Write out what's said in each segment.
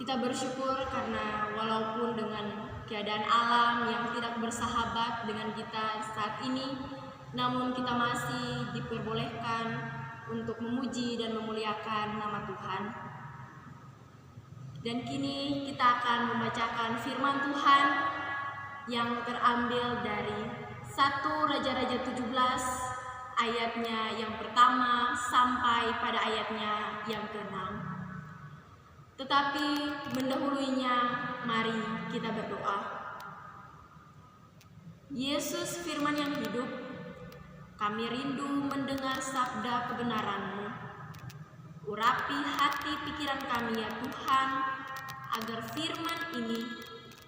Kita bersyukur karena walaupun dengan keadaan alam yang tidak bersahabat dengan kita saat ini, namun kita masih diperbolehkan untuk memuji dan memuliakan nama Tuhan. Dan kini kita akan membacakan firman Tuhan yang terambil dari 1 Raja-Raja 17 ayatnya yang pertama sampai pada ayatnya yang ke-6. Tetapi mendahulunya, mari kita berdoa. Yesus firman yang hidup, kami rindu mendengar sabda kebenaran-Mu. Urapi hati pikiran kami ya Tuhan, agar firman ini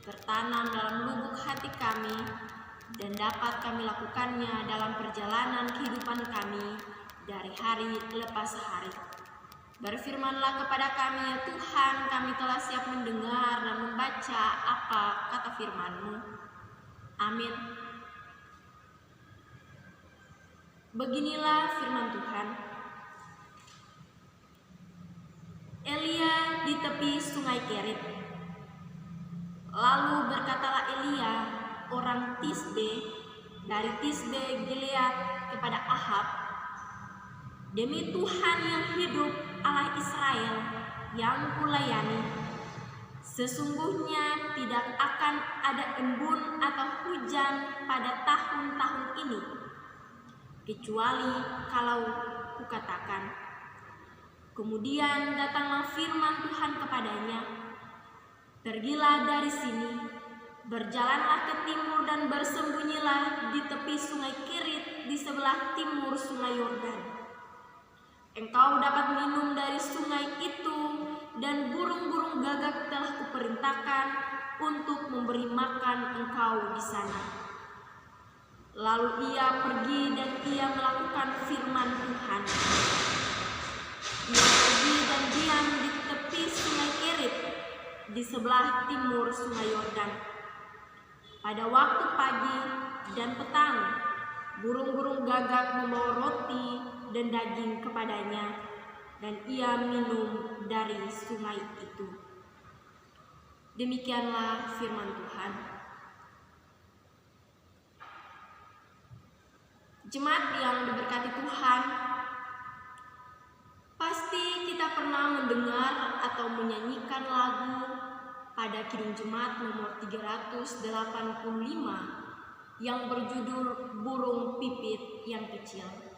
tertanam dalam lubuk hati kami dan dapat kami lakukannya dalam perjalanan kehidupan kami dari hari lepas hari. Berfirmanlah kepada kami ya Tuhan, kami telah siap mendengar dan membaca apa kata firman-Mu. Amin. Beginilah firman Tuhan. Elia di tepi sungai Kerit. Lalu berkatalah Elia, orang Tisbe, dari Tisbe Gilead kepada Ahab, demi Tuhan yang hidup, Allah Israel yang kulayani, sesungguhnya tidak akan ada embun atau hujan pada tahun-tahun ini, kecuali kalau kukatakan. Kemudian datanglah firman Tuhan kepadanya, pergilah dari sini, berjalanlah ke timur dan bersembunyilah di tepi sungai Kerit di sebelah timur sungai Yordan. Engkau dapat minum dari sungai itu, dan burung-burung gagak telah kuperintahkan untuk memberi makan engkau di sana. Lalu ia pergi dan ia melakukan firman Tuhan. Ia pergi dan diam di tepi sungai Kerit, di sebelah timur sungai Yordan. Pada waktu pagi dan petang, burung-burung gagak membawa roti dan daging kepadanya, dan ia minum dari sungai itu. Demikianlah firman Tuhan. Jemaat yang diberkati Tuhan, pasti kita pernah mendengar atau menyanyikan lagu pada Kidung Jemaat nomor 385 yang berjudul Burung Pipit yang Kecil.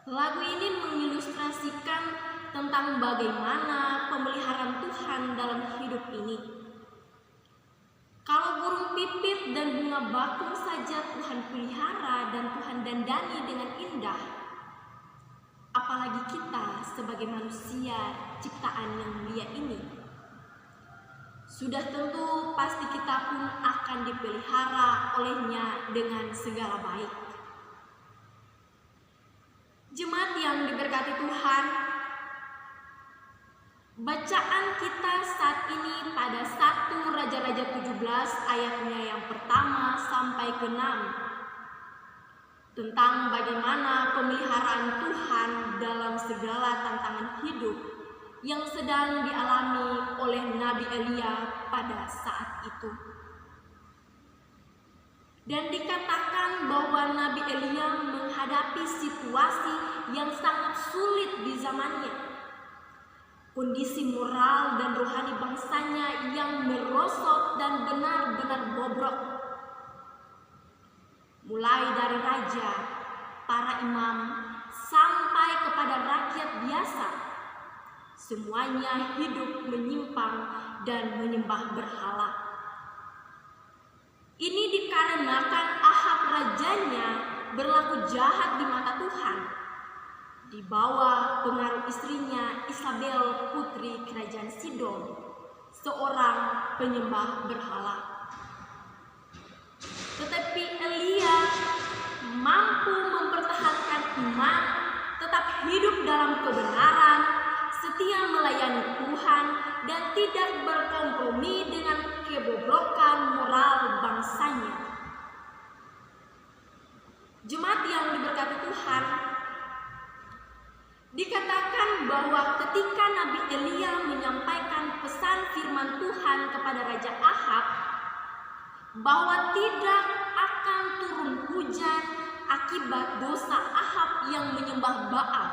Lagu ini mengilustrasikan tentang bagaimana pemeliharaan Tuhan dalam hidup ini. Kalau burung pipit dan bunga bakung saja Tuhan pelihara dan Tuhan dandani dengan indah, apalagi kita sebagai manusia ciptaan yang mulia ini. Sudah tentu pasti kita pun akan dipelihara olehnya dengan segala baik. Jemaat yang diberkati Tuhan, bacaan kita saat ini pada 1 Raja-Raja 17 ayatnya yang pertama sampai ke-6 tentang bagaimana pemeliharaan Tuhan dalam segala tantangan hidup yang sedang dialami oleh Nabi Elia pada saat itu. Dan dikatakan bahwa Nabi Elia menghadapi situasi yang sangat sulit di zamannya. Kondisi moral dan rohani bangsanya yang merosot dan benar-benar bobrok. Mulai dari raja, para imam, sampai kepada rakyat biasa, semuanya hidup menyimpang dan menyembah berhala. Ini dikarenakan Ahab rajanya berlaku jahat di mata Tuhan, di bawah pengaruh istrinya Isabel, putri kerajaan Sidon, seorang penyembah berhala. Tetapi Elia mampu mempertahankan iman, tetap hidup dalam kebenaran, setia melayani Tuhan, dan tidak berkompromi dengan kebobrokan moral bangsanya. Jemaat yang diberkati Tuhan, dikatakan bahwa ketika Nabi Elia menyampaikan menjelaskan firman Tuhan kepada Raja Ahab bahwa tidak akan turun hujan akibat dosa Ahab yang menyembah Baal.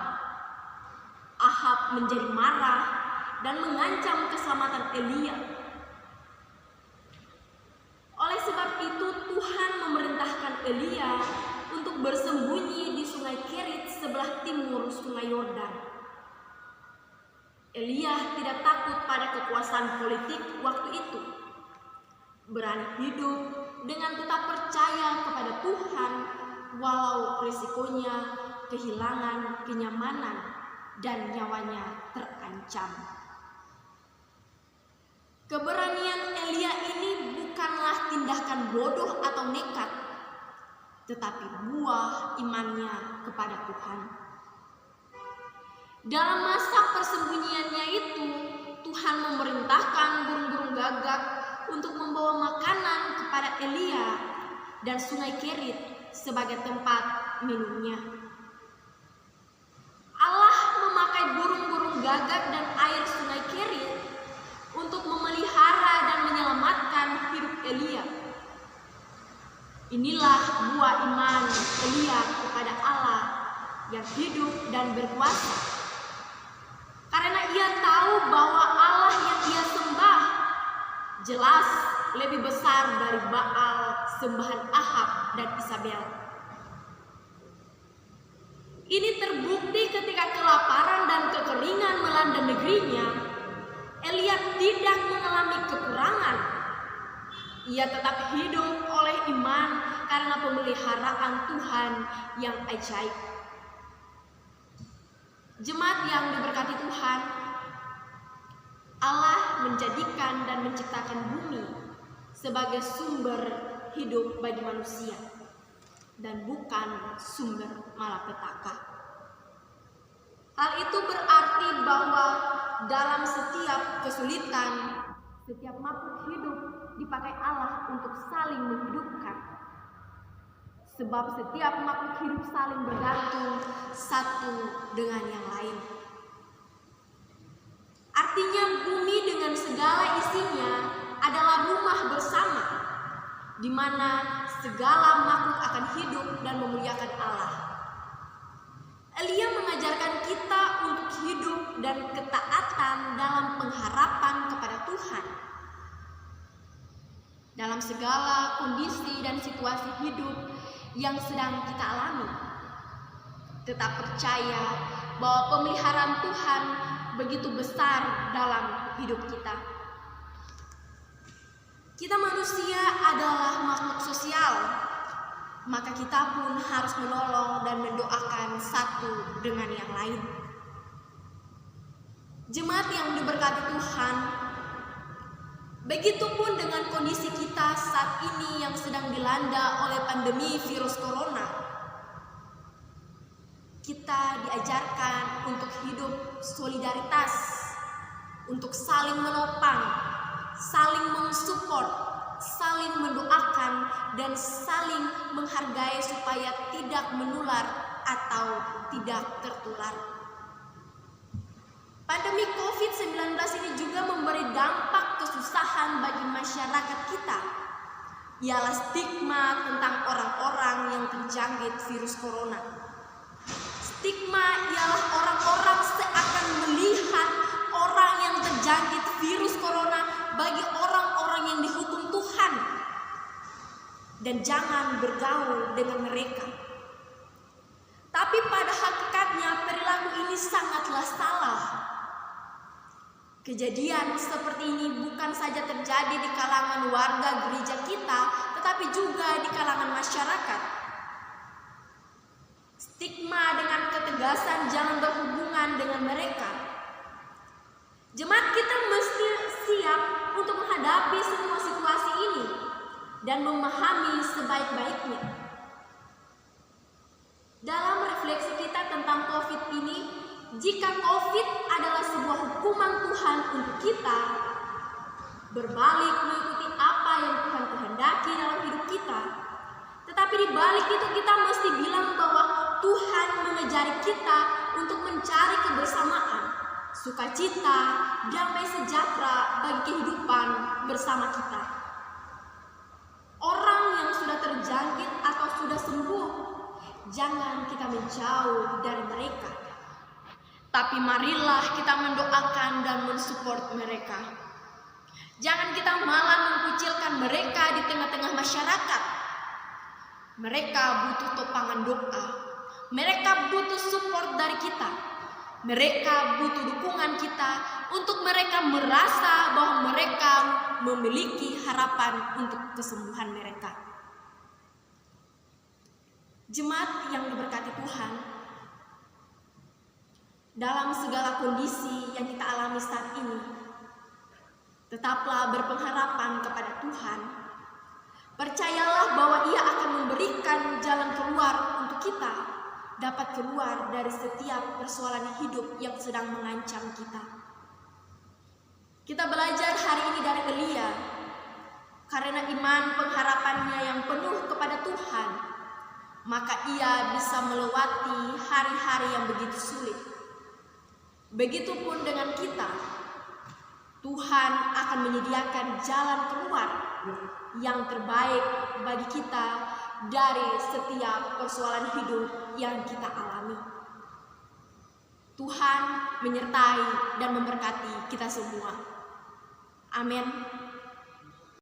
Ahab menjadi marah dan mengancam keselamatan Elia. Oleh sebab itu Tuhan memerintahkan Elia untuk bersembunyi di sungai Kerit sebelah timur sungai Yordan. Elia tidak takut pada kekuasaan politik waktu itu. Berani hidup dengan tetap percaya kepada Tuhan walau risikonya kehilangan kenyamanan dan nyawanya terancam. Keberanian Elia ini bukanlah tindakan bodoh atau nekat, tetapi buah imannya kepada Tuhan. Dalam masa persembunyiannya itu, Tuhan memerintahkan burung-burung gagak untuk membawa makanan kepada Elia dan sungai Kerit sebagai tempat minumnya. Allah memakai burung-burung gagak dan air sungai Kerit untuk memelihara dan menyelamatkan hidup Elia. Inilah buah iman Elia kepada Allah yang hidup dan berkuasa. Karena ia tahu bahwa Allah yang ia sembah jelas lebih besar dari Baal sembahan Ahab dan Isabel. Ini terbukti ketika kelaparan dan kekeringan melanda negerinya. Elia tidak mengalami kekurangan. Ia tetap hidup oleh iman karena pemeliharaan Tuhan yang ajaib. Jemaat yang diberkati Tuhan, Allah menjadikan dan menciptakan bumi sebagai sumber hidup bagi manusia dan bukan sumber malapetaka. Hal itu berarti bahwa dalam setiap kesulitan, setiap makhluk hidup dipakai Allah untuk saling menghidupkan. Sebab setiap makhluk hidup saling bergantung satu dengan yang lain. Artinya bumi dengan segala isinya adalah rumah bersama, di mana segala makhluk akan hidup dan memuliakan Allah. Elia mengajarkan kita untuk hidup dan ketaatan dalam pengharapan kepada Tuhan. Dalam segala kondisi dan situasi hidup yang sedang kita alami, tetap percaya bahwa pemeliharaan Tuhan begitu besar dalam hidup kita. Kita manusia adalah makhluk sosial, maka kita pun harus menolong dan mendoakan satu dengan yang lain. Jemaat yang diberkati Tuhan, begitupun dengan kondisi kita saat ini yang sedang dilanda oleh pandemi virus corona. Kita diajarkan untuk hidup solidaritas, untuk saling menopang, saling mensupport, saling mendoakan, dan saling menghargai supaya tidak menular atau tidak tertular. Pandemi COVID-19 ini juga memberi dampak kesusahan bagi masyarakat kita. Ialah stigma tentang orang-orang yang terjangkit virus corona. Stigma ialah orang-orang seakan melihat orang yang terjangkit virus corona bagi orang-orang yang dihukum Tuhan dan jangan bergaul dengan mereka. Tapi pada hakikatnya perilaku ini sangatlah salah. Kejadian seperti ini bukan saja terjadi di kalangan warga gereja kita, tetapi juga di kalangan masyarakat. Stigma dengan ketegasan jangan berhubungan dengan mereka. Jemaat kita mesti siap untuk menghadapi semua situasi ini dan memahami sebaik-baiknya. Dalam refleksi kita tentang COVID ini, jika COVID adalah sebuah hukuman Tuhan untuk kita, berbalik mengikuti apa yang Tuhan kehendaki dalam hidup kita. Tetapi di balik itu kita mesti bilang bahwa Tuhan mengajari kita untuk mencari kebersamaan, sukacita, damai sejahtera bagi kehidupan bersama kita. Orang yang sudah terjangkit atau sudah sembuh, jangan kita menjauh dari mereka, tapi marilah kita mendoakan dan mensupport mereka. Jangan kita malah mengkucilkan mereka di tengah-tengah masyarakat. Mereka butuh topangan doa, mereka butuh support dari kita, mereka butuh dukungan kita untuk mereka merasa bahwa mereka memiliki harapan untuk kesembuhan mereka. Jemaat yang diberkati Tuhan, dalam segala kondisi yang kita alami saat ini, tetaplah berpengharapan kepada Tuhan. Percayalah bahwa Ia akan memberikan jalan keluar untuk kita dapat keluar dari setiap persoalan hidup yang sedang mengancam kita. Kita belajar hari ini dari Elia, karena iman pengharapannya yang penuh kepada Tuhan, maka ia bisa melewati hari-hari yang begitu sulit. Begitupun dengan kita, Tuhan akan menyediakan jalan keluar yang terbaik bagi kita dari setiap persoalan hidup yang kita alami. Tuhan menyertai dan memberkati kita semua. Amin.